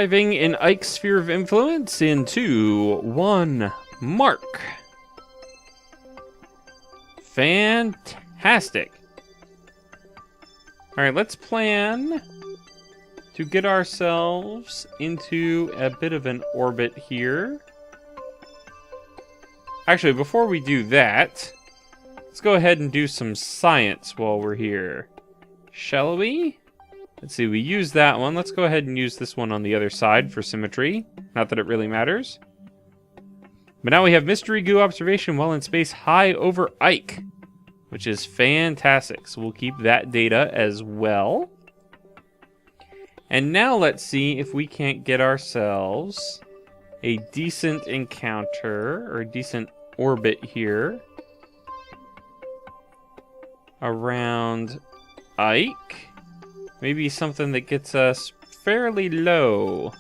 Arriving in Ike's sphere of influence in 2, 1, mark. Fantastic. All right, let's plan to get ourselves into a bit of an orbit here. Actually, before we do that, let's go ahead and do some science while we're here. Shall we? Let's see, we used that one. Let's go ahead and use this one on the other side for symmetry. Not that it really matters. But now we have mystery goo observation while in space high over Ike, which is fantastic. So we'll keep that data as well. And now let's see if we can't get ourselves a decent encounter or a decent orbit here around Ike. Maybe something that gets us fairly low.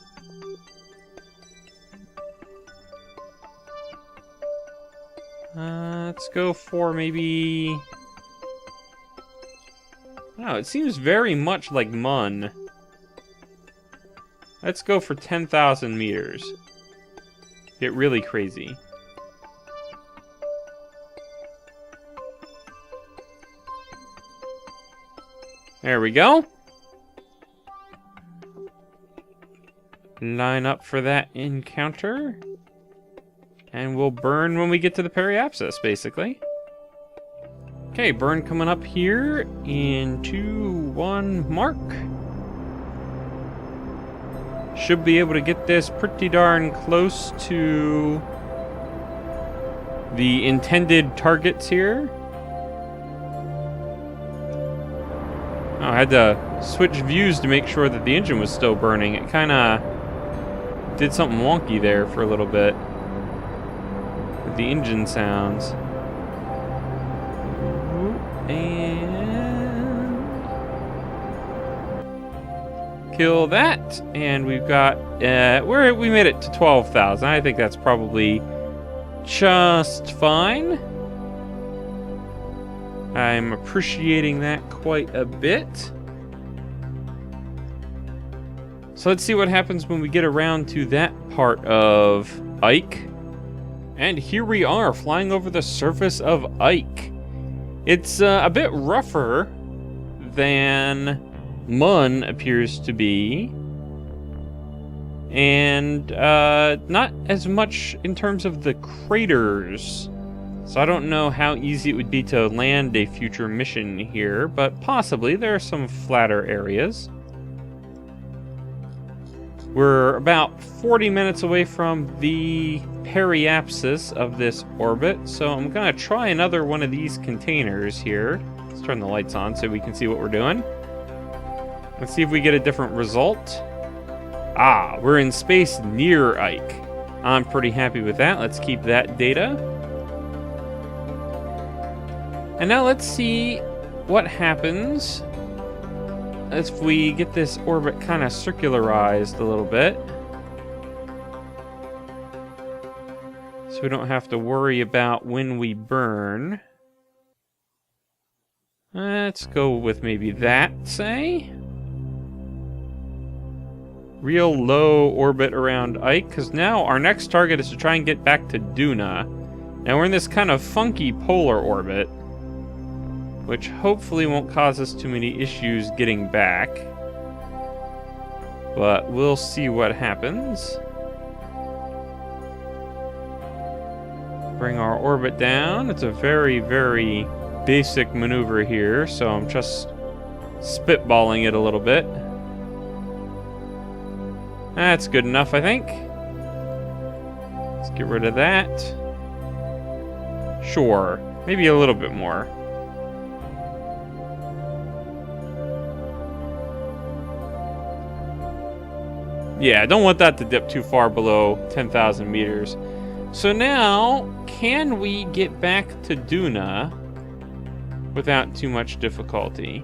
Let's go for maybe... Wow, it seems very much like Mun. Let's go for 10,000 meters. Get really crazy. There we go. Line up for that encounter. And we'll burn when we get to the periapsis, basically. Okay, burn coming up here in 2, 1, mark. Should be able to get this pretty darn close to the intended targets here. Oh, I had to switch views to make sure that the engine was still burning. It kind of did something wonky there for a little bit with the engine sounds. And kill that, and we've got we made it to 12,000. I think that's probably just fine. I'm appreciating that quite a bit. So let's see what happens when we get around to that part of Ike. And here we are, flying over the surface of Ike. It's a bit rougher than Mun appears to be. And not as much in terms of the craters. So I don't know how easy it would be to land a future mission here, but possibly there are some flatter areas. We're about 40 minutes away from the periapsis of this orbit, so I'm going to try another one of these containers here. Let's turn the lights on so we can see what we're doing. Let's see if we get a different result. Ah, we're in space near Ike. I'm pretty happy with that. Let's keep that data. And now let's see what happens if we get this orbit kind of circularized a little bit. So we don't have to worry about when we burn. Let's go with maybe that, say. Real low orbit around Ike, because now our next target is to try and get back to Duna. Now we're in this kind of funky polar orbit, which hopefully won't cause us too many issues getting back. But we'll see what happens. Bring our orbit down. It's a very, very basic maneuver here, so I'm just spitballing it a little bit. That's good enough, I think. Let's get rid of that. Sure, maybe a little bit more. Yeah, I don't want that to dip too far below 10,000 meters. So now, can we get back to Duna without too much difficulty?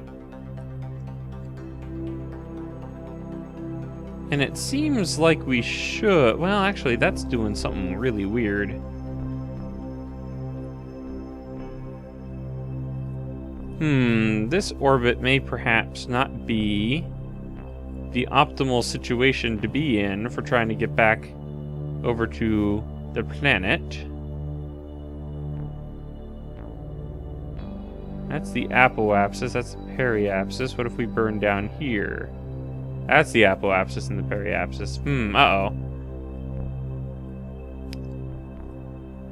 And it seems like we should. Well, actually, that's doing something really weird. This orbit may perhaps not be the optimal situation to be in for trying to get back over to the planet. That's the apoapsis, that's the periapsis. What if we burn down here? That's the apoapsis and the periapsis. Uh-oh.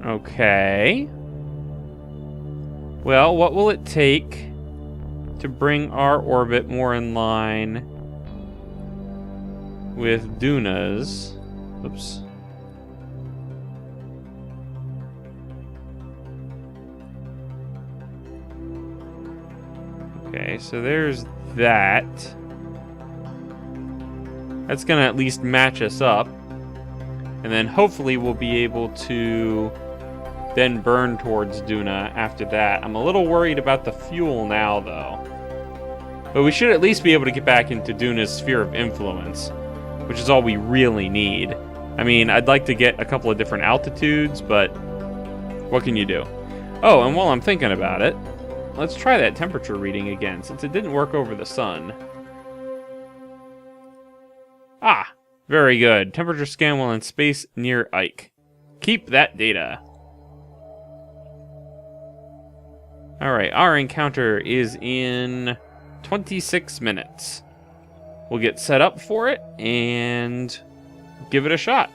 Okay. Well, what will it take to bring our orbit more in line with Duna's? Oops. Okay, so there's that. That's gonna at least match us up. And then hopefully we'll be able to then burn towards Duna after that. I'm a little worried about the fuel now, though. But we should at least be able to get back into Duna's sphere of influence, which is all we really need. I mean, I'd like to get a couple of different altitudes, but what can you do? Oh, and while I'm thinking about it, let's try that temperature reading again, since it didn't work over the sun. Ah, very good. Temperature scan while in space near Ike. Keep that data. Alright, our encounter is in 26 minutes. We'll get set up for it and give it a shot.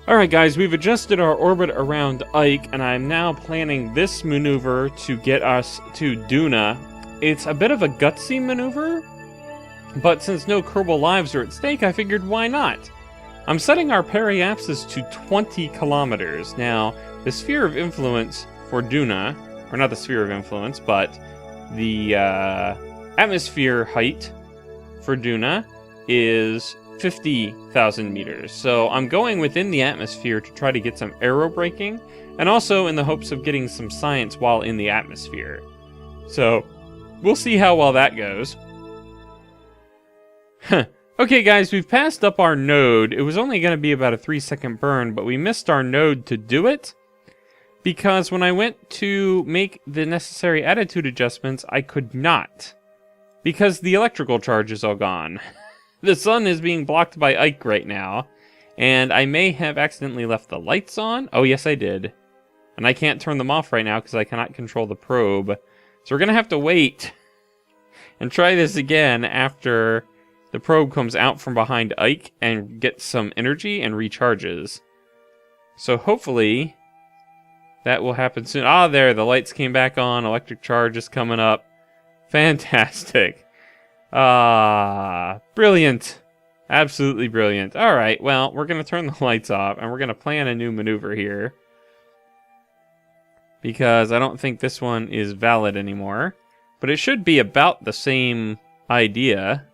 Alright guys, we've adjusted our orbit around Ike, and I'm now planning this maneuver to get us to Duna. It's a bit of a gutsy maneuver, but since no Kerbal lives are at stake, I figured why not? I'm setting our periapsis to 20 kilometers. Now, the sphere of influence for Duna, or not the sphere of influence, but the atmosphere height for Duna is 50,000 meters. So I'm going within the atmosphere to try to get some aerobraking, and also in the hopes of getting some science while in the atmosphere. So we'll see how well that goes. Okay guys, we've passed up our node. It was only going to be about a 3-second burn, but we missed our node to do it, because when I went to make the necessary attitude adjustments, I could not, because the electrical charge is all gone. The sun is being blocked by Ike right now, and I may have accidentally left the lights on. Oh, yes, I did. And I can't turn them off right now because I cannot control the probe. So we're going to have to wait and try this again after the probe comes out from behind Ike and gets some energy and recharges. So hopefully that will happen soon. Ah, there, the lights came back on. Electric charge is coming up. Fantastic. Ah, brilliant. Absolutely brilliant. All right, well, we're going to turn the lights off, and we're going to plan a new maneuver here, because I don't think this one is valid anymore. But it should be about the same idea.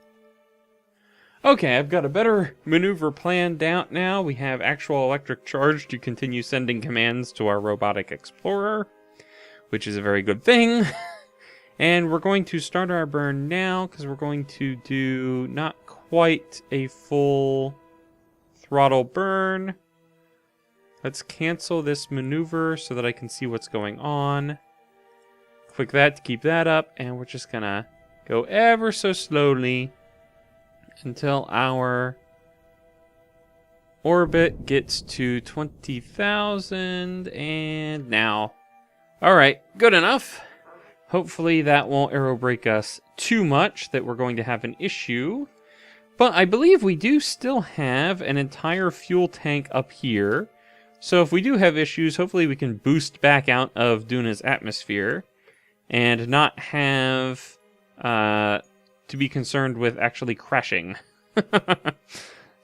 Okay, I've got a better maneuver planned out now. We have actual electric charge to continue sending commands to our robotic explorer, which is a very good thing. And we're going to start our burn now, because we're going to do not quite a full throttle burn. Let's cancel this maneuver so that I can see what's going on. Click that to keep that up, and we're just gonna go ever so slowly until our orbit gets to 20,000, and now. Alright, good enough. Hopefully that won't aerobrake us too much that we're going to have an issue. But I believe we do still have an entire fuel tank up here. So if we do have issues, hopefully we can boost back out of Duna's atmosphere and not have to be concerned with actually crashing.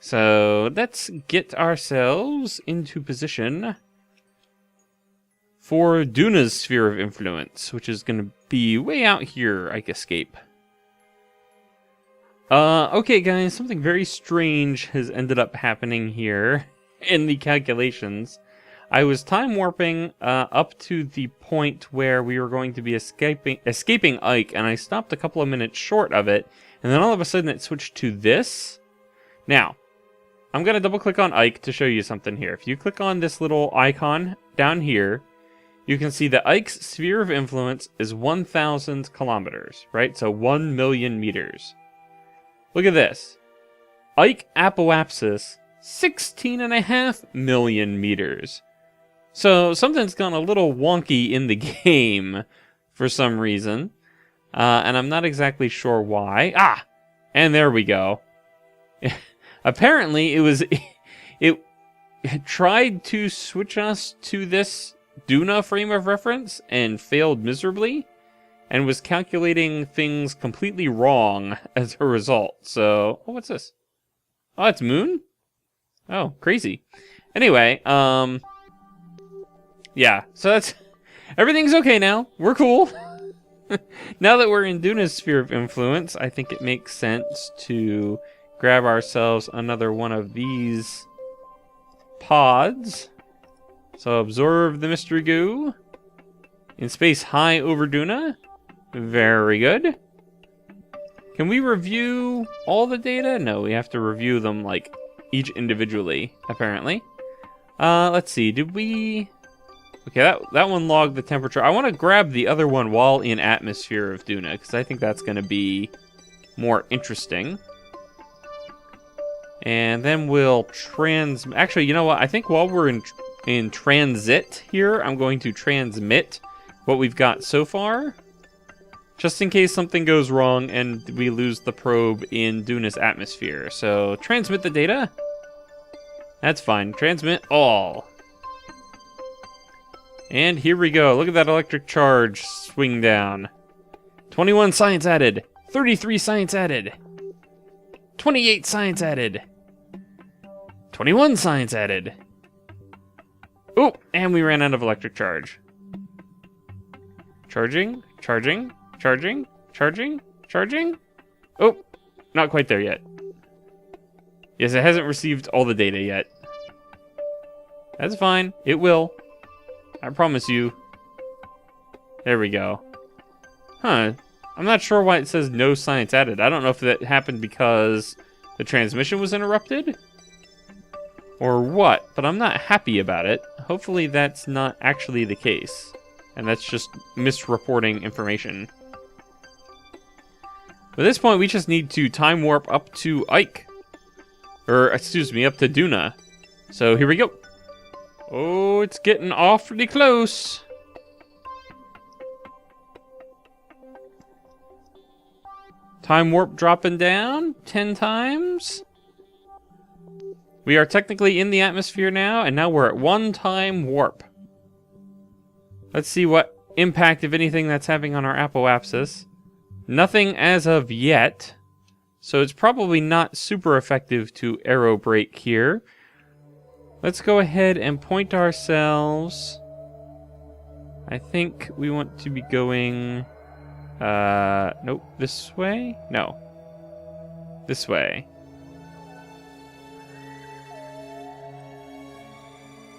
So let's get ourselves into position for Duna's sphere of influence, which is going to be way out here, Ike Escape. Okay guys, something very strange has ended up happening here in the calculations. I was time warping up to the point where we were going to be escaping Ike, and I stopped a couple of minutes short of it, and then all of a sudden it switched to this. Now, I'm going to double click on Ike to show you something here. If you click on this little icon down here, you can see that Ike's sphere of influence is 1,000 kilometers, right? So 1 million meters. Look at this. Ike Apoapsis, 16.5 million meters. So something's gone a little wonky in the game for some reason. And I'm not exactly sure why. Ah! And there we go. Apparently, it tried to switch us to this Duna frame of reference and failed miserably, and was calculating things completely wrong as a result. So, oh, what's this? Oh, it's Moon? Oh, crazy. Anyway, yeah, so that's... Everything's okay now. We're cool. Now that we're in Duna's sphere of influence, I think it makes sense to grab ourselves another one of these pods. So absorb the mystery goo. In space high over Duna. Very good. Can we review all the data? No, we have to review them like each individually, apparently. Let's see, did we... Okay, that one logged the temperature. I want to grab the other one while in atmosphere of Duna, because I think that's going to be more interesting. And then we'll Actually, you know what? I think while we're in transit here, I'm going to transmit what we've got so far. Just in case something goes wrong and we lose the probe in Duna's atmosphere. So, transmit the data. That's fine. Transmit all. And here we go. Look at that electric charge swing down. 21 science added. 33 science added. 28 science added. 21 science added. Oh, and we ran out of electric charge. Charging, charging, charging, charging, charging. Oh, not quite there yet. Yes, it hasn't received all the data yet. That's fine. It will. I promise you. There we go. Huh. I'm not sure why it says no science added. I don't know if that happened because the transmission was interrupted or what, but I'm not happy about it. Hopefully that's not actually the case, and that's just misreporting information. At this point, we just need to time warp up to Ike. Or, excuse me, up to Duna. So here we go. Oh, it's getting awfully close. Time warp dropping down 10 times. We are technically in the atmosphere now, and now we're at 1 time warp. Let's see what impact, if anything, that's having on our apoapsis. Nothing as of yet, so it's probably not super effective to aero brake here. Let's go ahead and point ourselves. I think we want to be going... nope, this way? No. This way.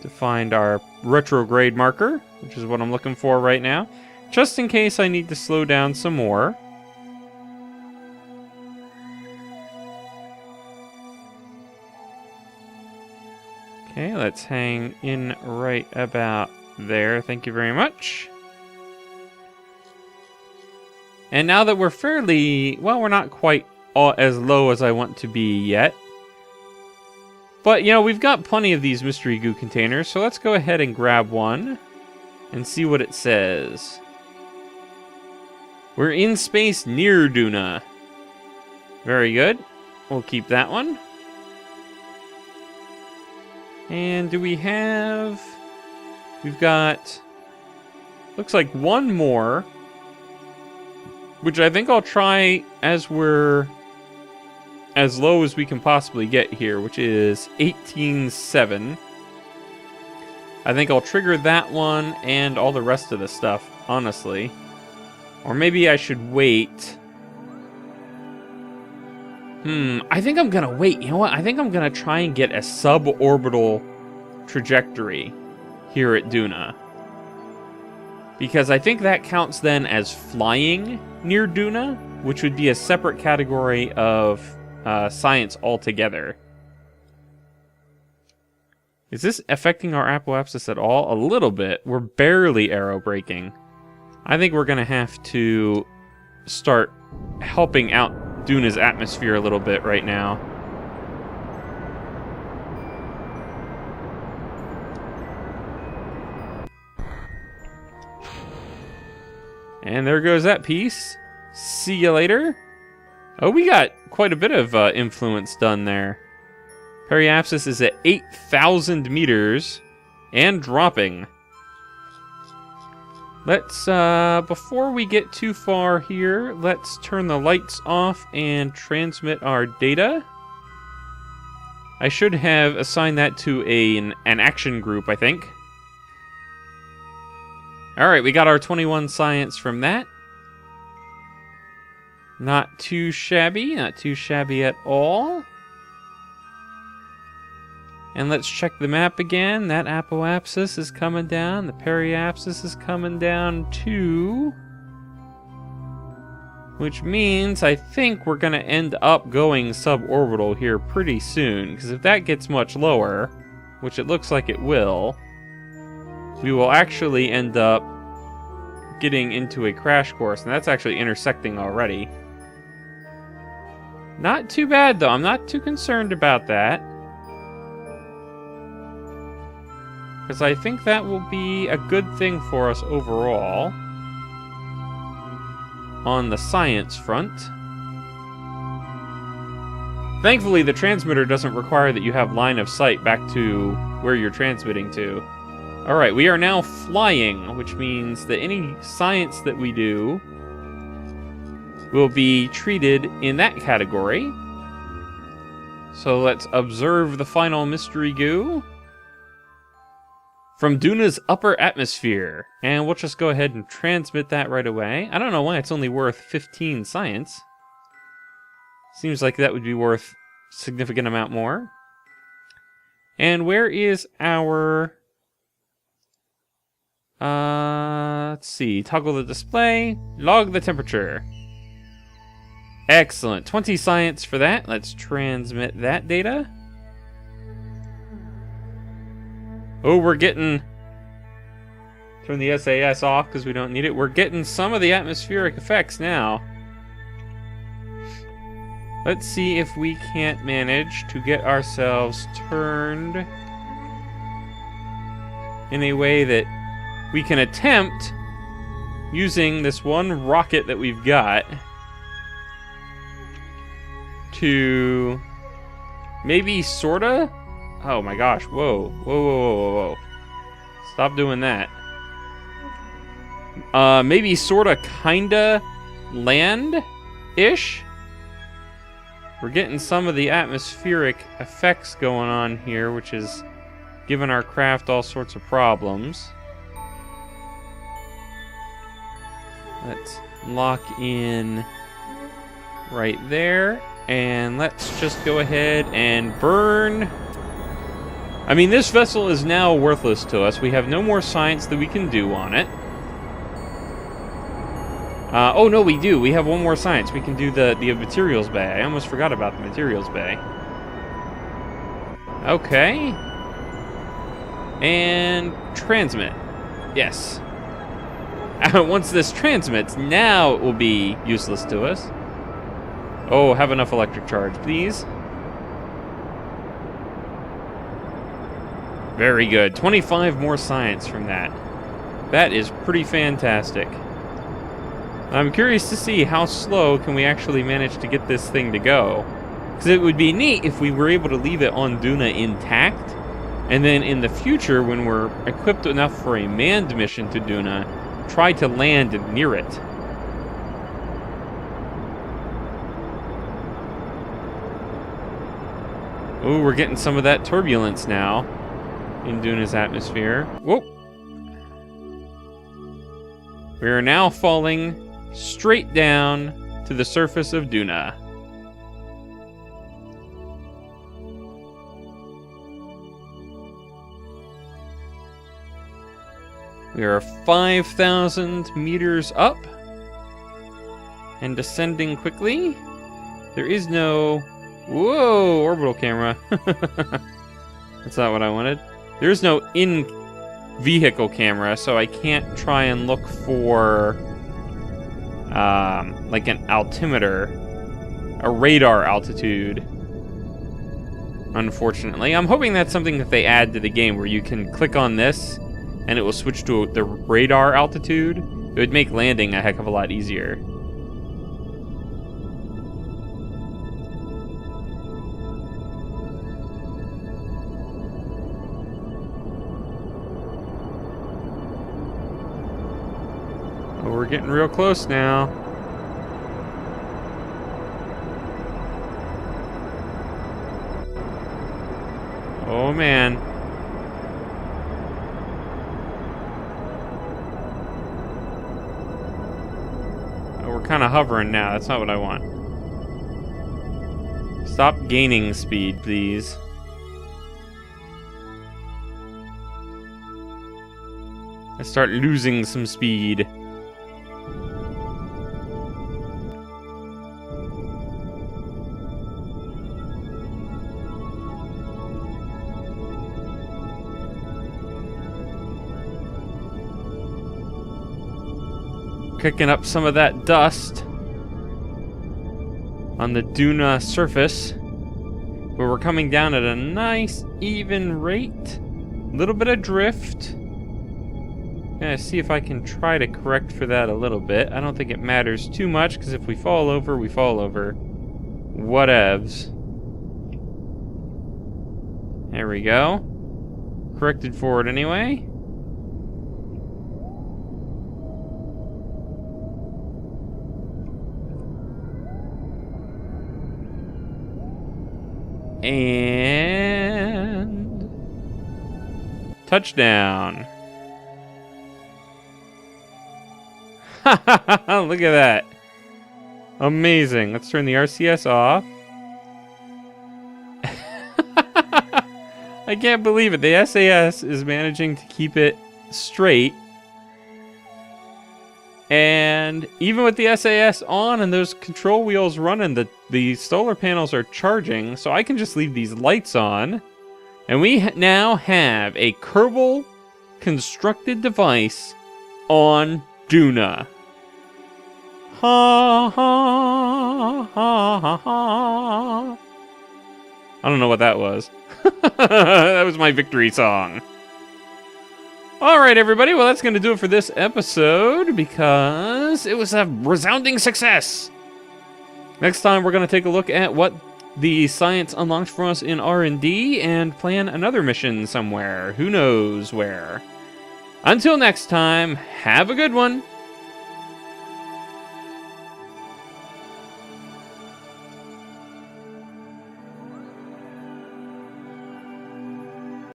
To find our retrograde marker, which is what I'm looking for right now. Just in case I need to slow down some more. Okay, let's hang in right about there. Thank you very much. And now that we're fairly... Well, we're not quite as low as I want to be yet. But, you know, we've got plenty of these mystery goo containers, so let's go ahead and grab one and see what it says. We're in space near Duna. Very good. We'll keep that one. And do we have... We've got... Looks like one more, which I think I'll try as we're as low as we can possibly get here, which is 18.7. I think I'll trigger that one and all the rest of the stuff, honestly. Or maybe I should wait. I think I'm gonna wait. You know what? I think I'm gonna try and get a suborbital trajectory here at Duna. Because I think that counts then as flying near Duna, which would be a separate category of science altogether. Is this affecting our apoapsis at all? A little bit. We're barely aero braking. I think we're going to have to start helping out Duna's atmosphere a little bit right now. And there goes that piece. See you later. Oh, we got quite a bit of influence done there. Periapsis is at 8,000 meters and dropping. Let's, before we get too far here, let's turn the lights off and transmit our data. I should have assigned that to an action group, I think. Alright, we got our 21 science from that. Not too shabby at all. And let's check the map again. That apoapsis is coming down. The periapsis is coming down too. Which means I think we're going to end up going suborbital here pretty soon. Because if that gets much lower, which it looks like it will, we will actually end up getting into a crash course. And that's actually intersecting already. Not too bad though. I'm not too concerned about that. Because I think that will be a good thing for us overall. On the science front. Thankfully, the transmitter doesn't require that you have line of sight back to where you're transmitting to. Alright, we are now flying, which means that any science that we do will be treated in that category. So let's observe the final mystery goo from Duna's upper atmosphere. And we'll just go ahead and transmit that right away. I don't know why it's only worth 15 science. Seems like that would be worth a significant amount more. And where is our... let's see. Toggle the display. Log the temperature. Excellent. 20 science for that. Let's transmit that data. Oh, we're getting... Turn the SAS off because we don't need it. We're getting some of the atmospheric effects now. Let's see if we can't manage to get ourselves turned in a way that we can attempt using this one rocket that we've got to maybe sorta... Oh my gosh, whoa. Whoa. Stop doing that. Maybe sorta kinda land-ish? We're getting some of the atmospheric effects going on here, which is giving our craft all sorts of problems. Let's lock in right there. And let's just go ahead and burn. I mean, this vessel is now worthless to us. We have no more science that we can do on it. Oh, no, we do. We have one more science. We can do the materials bay. I almost forgot about the materials bay. Okay. And transmit. Yes. Once this transmits, now it will be useless to us. Oh, have enough electric charge, please. Very good. 25 more science from that. That is pretty fantastic. I'm curious to see how slow can we actually manage to get this thing to go. Because it would be neat if we were able to leave it on Duna intact. And then in the future, when we're equipped enough for a manned mission to Duna, try to land near it. Ooh, we're getting some of that turbulence now in Duna's atmosphere. Whoa. We are now falling straight down to the surface of Duna. We are 5,000 meters up and descending quickly. There is no... Whoa, orbital camera. That's not what I wanted. There's no in-vehicle camera, so I can't try and look for like an altimeter. a radar altitude. Unfortunately. I'm hoping that's something that they add to the game where you can click on this and it will switch to the radar altitude. It would make landing a heck of a lot easier. Oh, we're getting real close now. Oh man. Oh, we're kind of hovering now. That's not what I want. Stop gaining speed, please. I start losing some speed. Kicking up some of that dust on the Duna surface, but we're coming down at a nice even rate. A little bit of drift. Gonna see if I can try to correct for that a little bit. I don't think it matters too much, because if we fall over, we fall over. Whatevs. There we go. Corrected forward anyway. And touchdown. Look at that. Amazing. Let's turn the RCS off. I can't believe it. The SAS is managing to keep it straight. And even with the SAS on and those control wheels running, the solar panels are charging, so I can just leave these lights on. And we now have a Kerbal constructed device on Duna. Ha ha ha ha ha. I don't know what that was. That was my victory song. Alright, everybody. Well, that's going to do it for this episode because it was a resounding success. Next time, we're going to take a look at what the science unlocked for us in R&D and plan another mission somewhere. Who knows where. Until next time, have a good one.